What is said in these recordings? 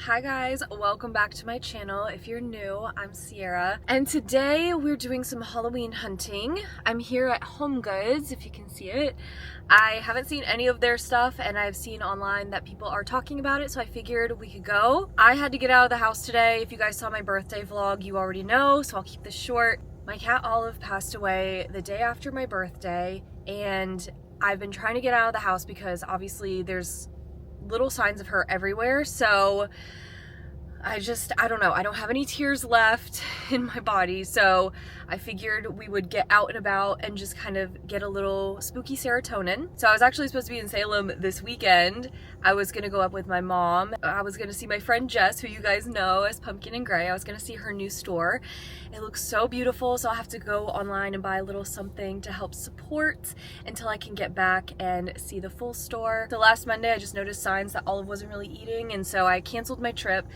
Hi guys, welcome back to my channel. If you're new, I'm Sierra, and today we're doing some Halloween hunting. I'm here at HomeGoods, if you can see it. I haven't seen any of their stuff, and I've seen online that people are talking about it, so I figured we could go. I had to get out of the house today. If you guys saw my birthday vlog, you already know, so I'll keep this short. My cat Olive passed away the day after my birthday, and I've been trying to get out of the house because obviously there's little signs of her everywhere, so I don't know, I don't have any tears left in my body, so I figured we would get out and about and just kind of get a little spooky serotonin. So I was actually supposed to be in Salem this weekend. I was gonna go up with my mom. I was gonna see my friend Jess, who you guys know as Pumpkin and Gray. I was gonna see her new store. It looks so beautiful, so I'll have to go online and buy a little something to help support until I can get back and see the full store. So last Monday I just noticed signs that Olive wasn't really eating, and so I canceled my trip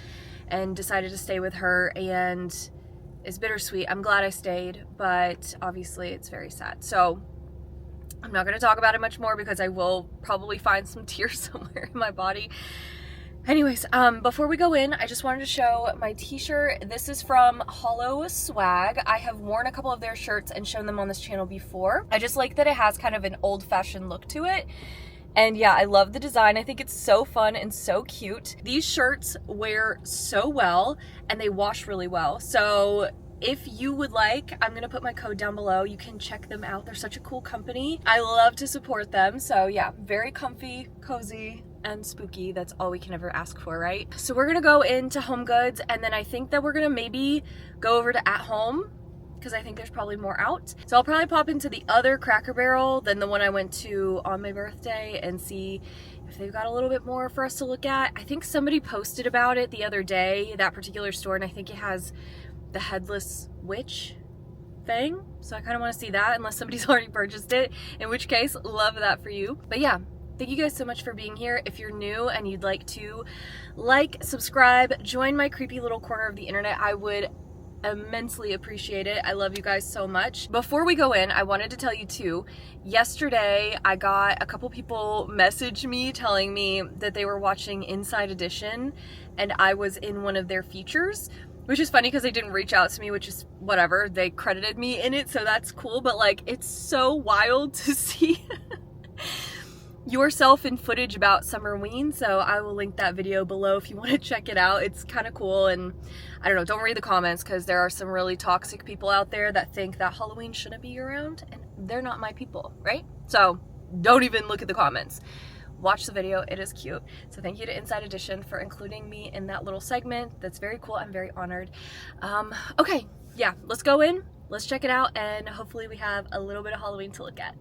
and decided to stay with her, and it's bittersweet. I'm glad I stayed, but obviously it's very sad. So I'm not going to talk about it much more because I will probably find some tears somewhere in my body. Anyways, before we go in, I just wanted to show my t-shirt. This is from Hallow Swag. I have worn a couple of their shirts and shown them on this channel before. I just like that it has kind of an old-fashioned look to it. And yeah, I love the design. I think it's so fun and so cute. These shirts wear so well and they wash really well. So if you would like, I'm gonna put my code down below. You can check them out. They're such a cool company. I love to support them. So yeah, very comfy, cozy, and spooky. That's all we can ever ask for, right? So we're gonna go into HomeGoods, and then I think that we're gonna maybe go over to At Home, because I think there's probably more out. So I'll probably pop into the other Cracker Barrel than the one I went to on my birthday and see if they've got a little bit more for us to look at. I think somebody posted about it the other day, that particular store, and I think it has the headless witch thing. So I kind of want to see that, unless somebody's already purchased it, in which case, love that for you. But yeah, thank you guys so much for being here. If you're new and you'd like to like, subscribe, join my creepy little corner of the internet, I would immensely appreciate it. I love you guys so much. Before we go in, I wanted to tell you too, yesterday I got a couple people message me telling me that they were watching Inside Edition and I was in one of their features, which is funny because they didn't reach out to me, which is whatever. They credited me in it, so that's cool, but like, it's so wild to see yourself in footage about Summerween, so I will link that video below if you want to check it out. It's kind of cool, and I don't know, don't read the comments because there are some really toxic people out there that think that Halloween shouldn't be year-round, and they're not my people, right? So don't even look at the comments. Watch the video, it is cute. So thank you to Inside Edition for including me in that little segment. That's very cool, I'm very honored. Okay, yeah, let's go in, let's check it out, and hopefully we have a little bit of Halloween to look at.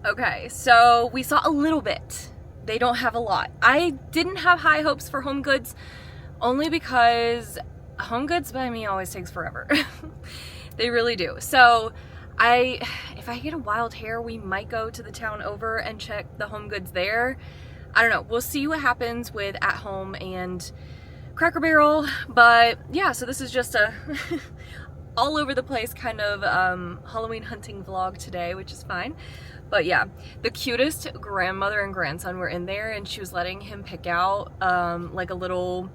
Okay, so we saw a little bit. They don't have a lot. I didn't have high hopes for HomeGoods only because HomeGoods by me always takes forever. They really do. So if I get a wild hair, we might go to the town over and check the HomeGoods there. I don't know. We'll see what happens with At Home and Cracker Barrel. But yeah, so this is just a all over the place kind of Halloween hunting vlog today, which is fine. But yeah, the cutest grandmother and grandson were in there, and she was letting him pick out like a little,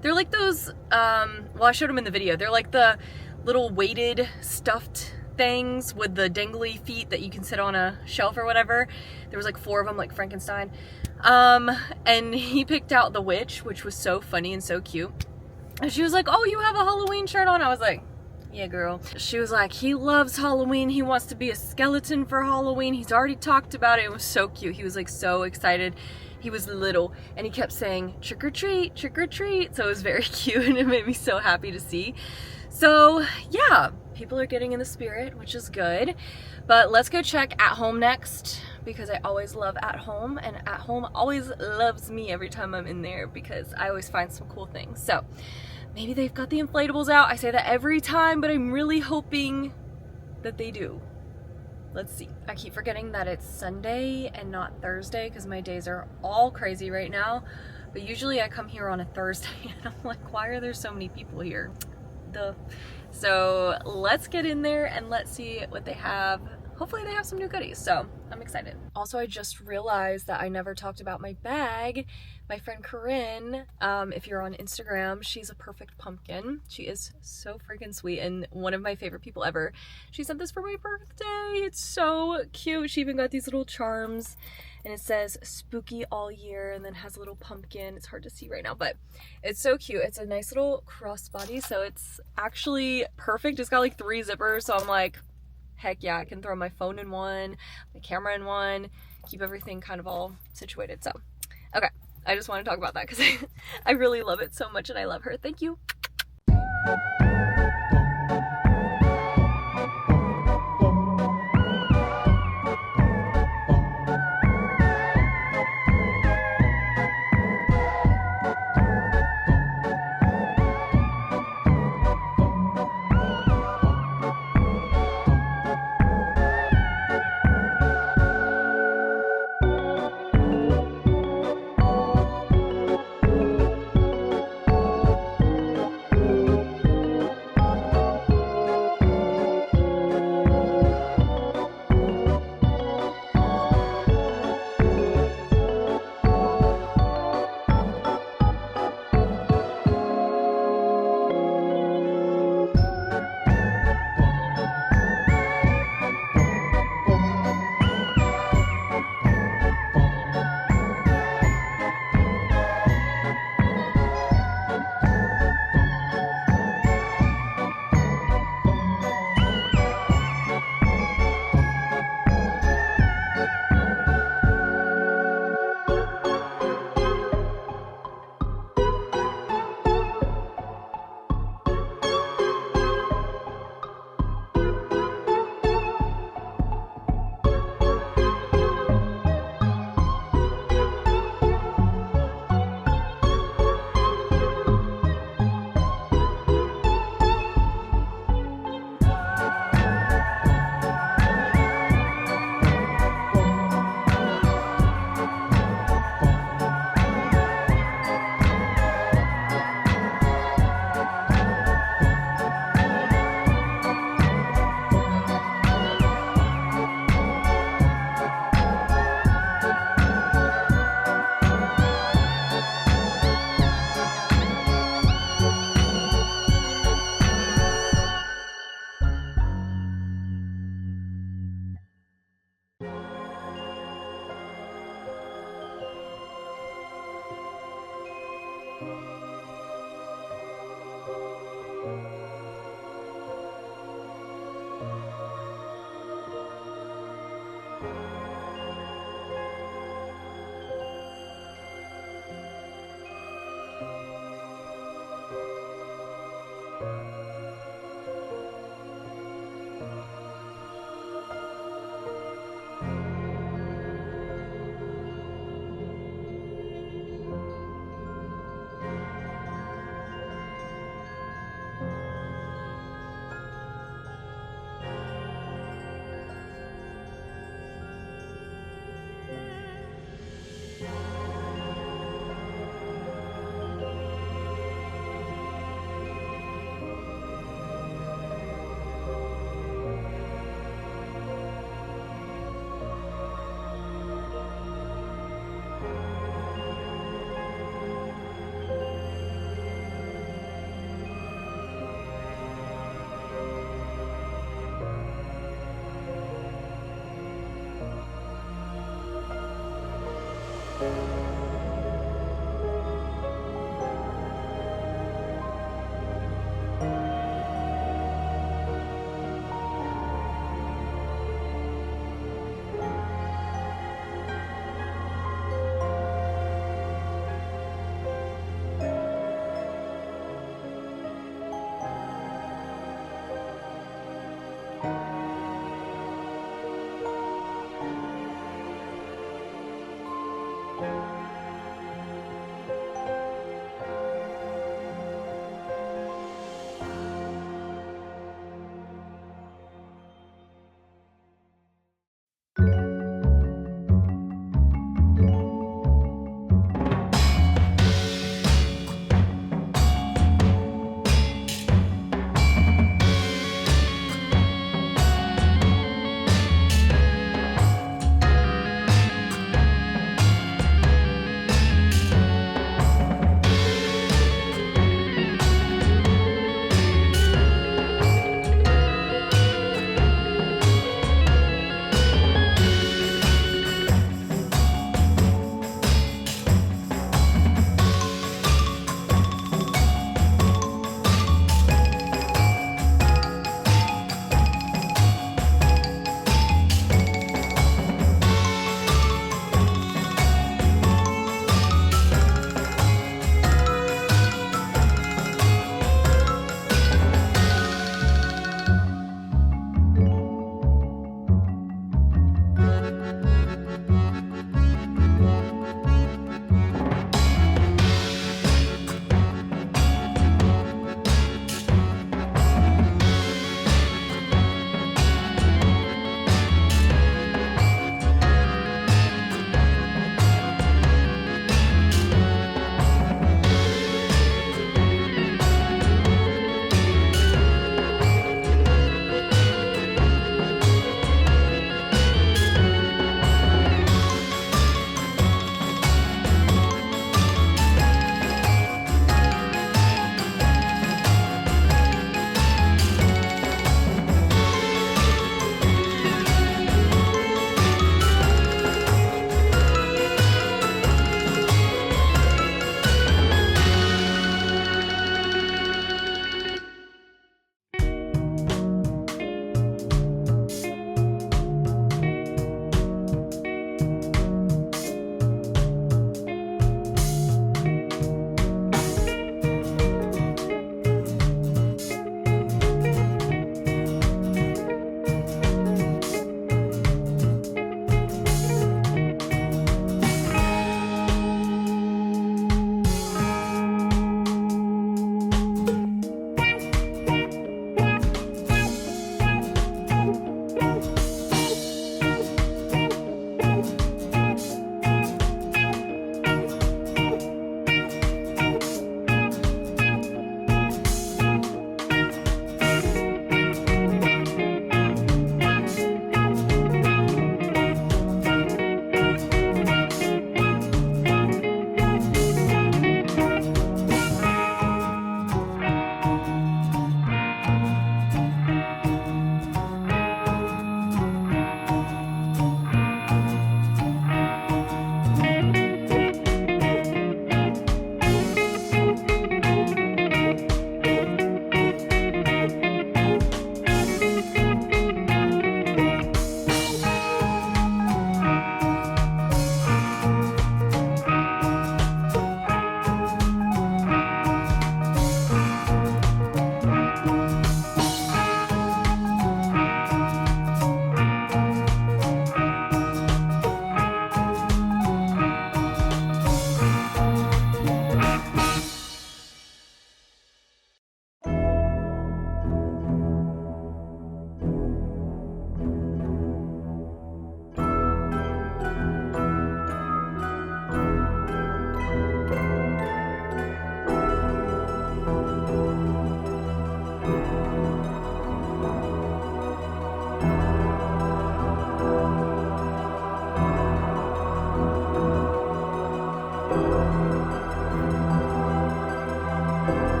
they're like those, well, I showed them in the video. They're like the little weighted stuffed things with the dangly feet that you can sit on a shelf or whatever. There was like 4 of them, like Frankenstein. And he picked out the witch, which was so funny and so cute. And she was like, "Oh, you have a Halloween shirt on?" I was like, "Yeah, girl." She was like, "He loves Halloween. He wants to be a skeleton for Halloween. He's already talked about it." It was so cute. He was like so excited. He was little and he kept saying, "Trick or treat, trick or treat." So it was very cute and it made me so happy to see. So yeah, people are getting in the spirit, which is good. But let's go check At Home next, because I always love At Home, and At Home always loves me every time I'm in there because I always find some cool things. So maybe they've got the inflatables out. I say that every time, but I'm really hoping that they do. Let's see. I keep forgetting that it's Sunday and not Thursday because my days are all crazy right now. But usually I come here on a Thursday and I'm like, why are there so many people here? Duh. So let's get in there and let's see what they have. Hopefully they have some new goodies, so I'm excited. Also, I just realized that I never talked about my bag. My friend Corinne, if you're on Instagram, she's a perfect pumpkin. She is so freaking sweet and one of my favorite people ever. She sent this for my birthday. It's so cute. She even got these little charms and it says spooky all year and then has a little pumpkin. It's hard to see right now, but it's so cute. It's a nice little crossbody, so it's actually perfect. It's got like 3 zippers, so I'm like, heck yeah, I can throw my phone in one, my camera in one, keep everything kind of all situated. So, okay, I just want to talk about that because I really love it so much and I love her. Thank you.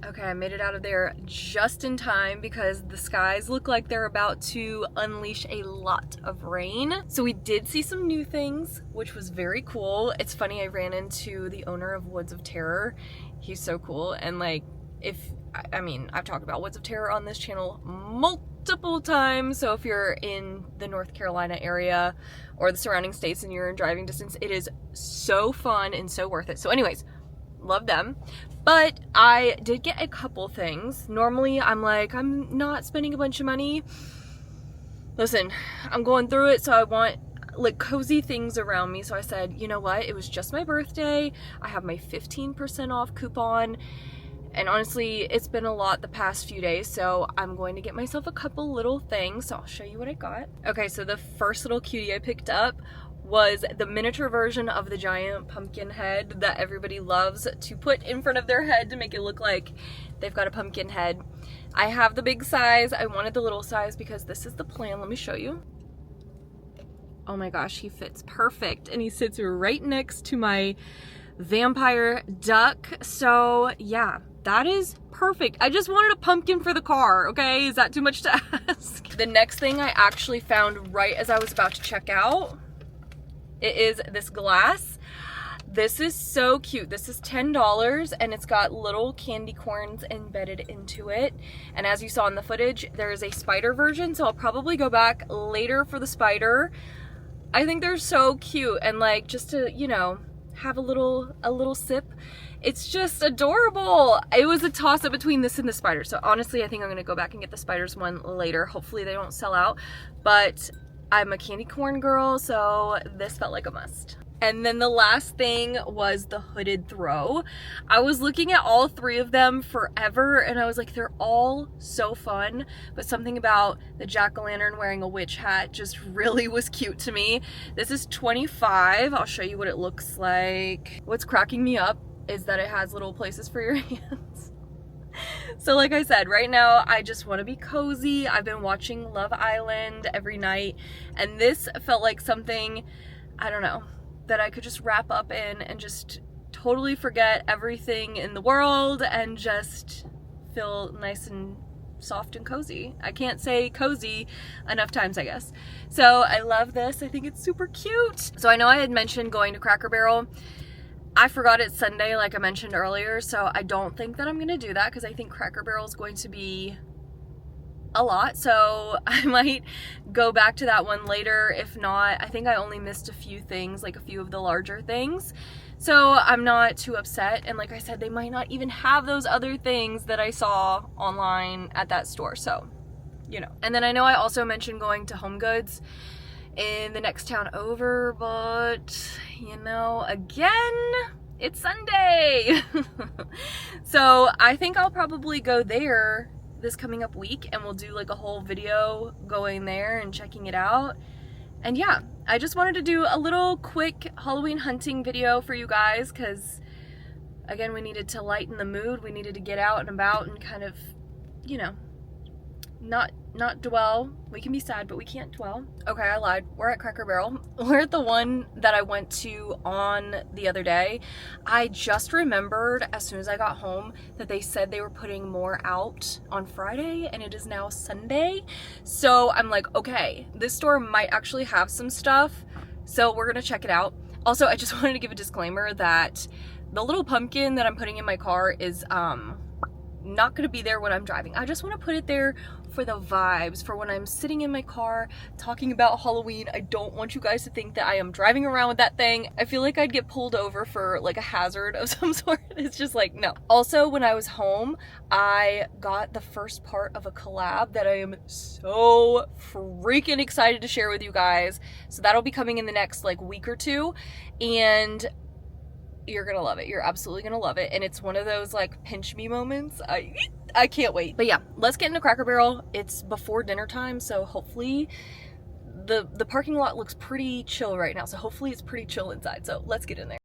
Okay, I made it out of there just in time because the skies look like they're about to unleash a lot of rain. So we did see some new things, which was very cool. It's funny, I ran into the owner of Woods of Terror. He's so cool. And like, I mean, I've talked about Woods of Terror on this channel multiple times. So if you're in the North Carolina area or the surrounding states and you're in driving distance, it is so fun and so worth it. So anyways, love them. But I did get a couple things. Normally I'm like, I'm not spending a bunch of money. Listen, I'm going through it, so I want like cozy things around me. So I said, you know what? It was just my birthday. I have my 15% off coupon. And honestly, it's been a lot the past few days, so I'm going to get myself a couple little things. So I'll show you what I got. Okay, so the first little cutie I picked up was the miniature version of the giant pumpkin head that everybody loves to put in front of their head to make it look like they've got a pumpkin head. I have the big size. I wanted the little size because this is the plan. Let me show you. Oh my gosh, he fits perfect. And he sits right next to my vampire duck. So yeah, that is perfect. I just wanted a pumpkin for the car, okay? Is that too much to ask? The next thing I actually found right as I was about to check out, it is this glass. This is so cute. This is $10 and it's got little candy corns embedded into it. And as you saw in the footage, there is a spider version, so I'll probably go back later for the spider. I think they're so cute, and like just to, you know, have a little sip. It's just adorable. It was a toss-up between this and the spider. So honestly, I think I'm gonna go back and get the spiders one later. Hopefully they don't sell out, but I'm a candy corn girl, so this felt like a must. And then the last thing was the hooded throw. I was looking at all three of them forever and I was like, they're all so fun, but something about the jack-o'-lantern wearing a witch hat just really was cute to me. This is $25. I'll show you what it looks like. What's cracking me up is that it has little places for your hands. So like I said, right now I just want to be cozy. I've been watching Love Island every night and this felt like something, I don't know, that I could just wrap up in and just totally forget everything in the world and just feel nice and soft and cozy. I can't say cozy enough times, I guess. So I love this. I think it's super cute. So I know I had mentioned going to Cracker Barrel. I forgot it's Sunday, like I mentioned earlier, so I don't think that I'm gonna do that because I think Cracker Barrel is going to be a lot, so I might go back to that one later. If not, I think I only missed a few things, like a few of the larger things, so I'm not too upset. And like I said, they might not even have those other things that I saw online at that store, so you know. And then I know I also mentioned going to HomeGoods in the next town over, but you know, again, it's Sunday. So I think I'll probably go there this coming up week and we'll do like a whole video going there and checking it out. And yeah, I just wanted to do a little quick Halloween hunting video for you guys because again, we needed to lighten the mood. We needed to get out and about and kind of, you know, not dwell. We can be sad, but we can't dwell. Okay, I lied. We're at Cracker Barrel. We're at the one that I went to on the other day. I just remembered as soon as I got home that they said they were putting more out on Friday and it is now Sunday. So I'm like, okay, this store might actually have some stuff. So we're gonna check it out. Also, I just wanted to give a disclaimer that the little pumpkin that I'm putting in my car is not gonna be there when I'm driving. I just want to put it there for the vibes, for when I'm sitting in my car talking about Halloween. I don't want you guys to think that I am driving around with that thing. I feel like I'd get pulled over for like a hazard of some sort. It's just like, no. Also, when I was home, I got the first part of a collab that I am so freaking excited to share with you guys. So that'll be coming in the next like week or two, and you're gonna love it. You're absolutely gonna love it. And it's one of those like pinch me moments. I can't wait. But yeah, let's get into Cracker Barrel. It's before dinner time, so hopefully the parking lot looks pretty chill right now. So hopefully it's pretty chill inside. So let's get in there.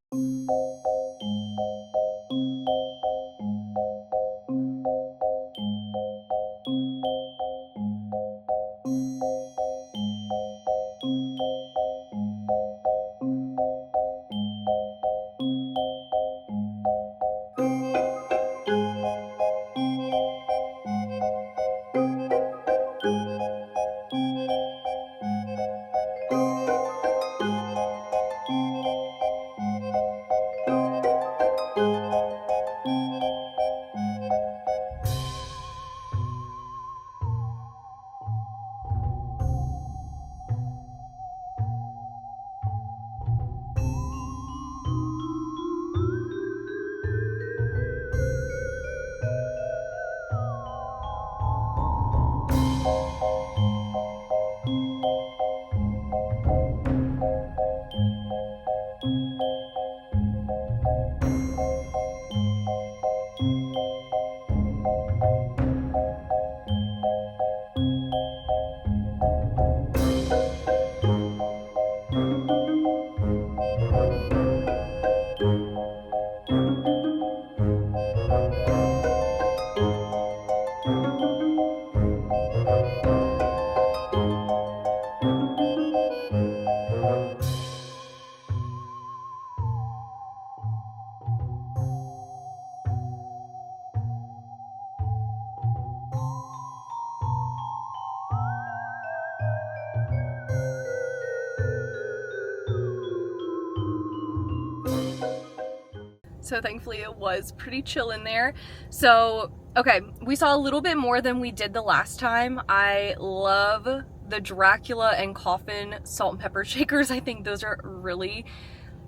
so thankfully it was pretty chill in there. So, okay, we saw a little bit more than we did the last time. I love the Dracula and Coffin salt and pepper shakers. I think those are really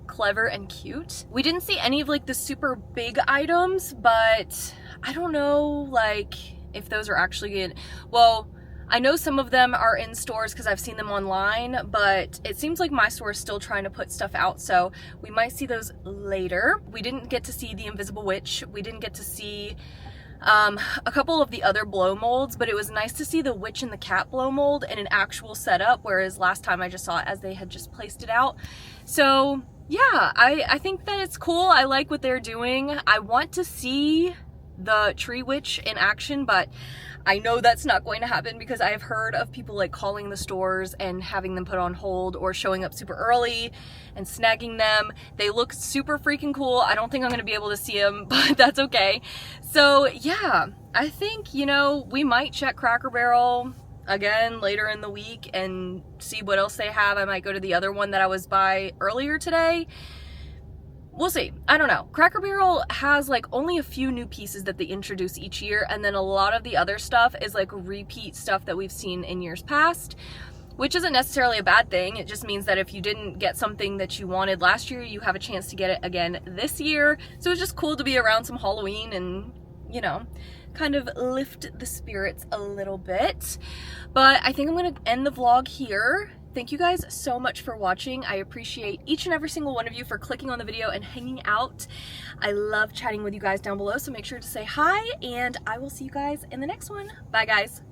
clever and cute. We didn't see any of like the super big items, but I don't know like if those are actually in, well, I know some of them are in stores because I've seen them online, but it seems like my store is still trying to put stuff out, so we might see those later. We didn't get to see the Invisible Witch. We didn't get to see a couple of the other blow molds, but it was nice to see the witch and the cat blow mold in an actual setup, whereas last time I just saw it as they had just placed it out. So yeah, I think that it's cool. I like what they're doing. I want to see the tree witch in action, but I know that's not going to happen because I've heard of people like calling the stores and having them put on hold or showing up super early and snagging them. They look super freaking cool. I don't think I'm going to be able to see them, but that's okay. So yeah, I think, you know, we might check Cracker Barrel again later in the week and see what else they have. I might go to the other one that I was by earlier today. We'll see. I don't know. Cracker Barrel has like only a few new pieces that they introduce each year, and then a lot of the other stuff is like repeat stuff that we've seen in years past, which isn't necessarily a bad thing. It just means that if you didn't get something that you wanted last year, you have a chance to get it again this year. So it's just cool to be around some Halloween and, you know, kind of lift the spirits a little bit. But I think I'm going to end the vlog here. Thank you guys so much for watching. I appreciate each and every single one of you for clicking on the video and hanging out. I love chatting with you guys down below, so make sure to say hi, and I will see you guys in the next one. Bye, guys.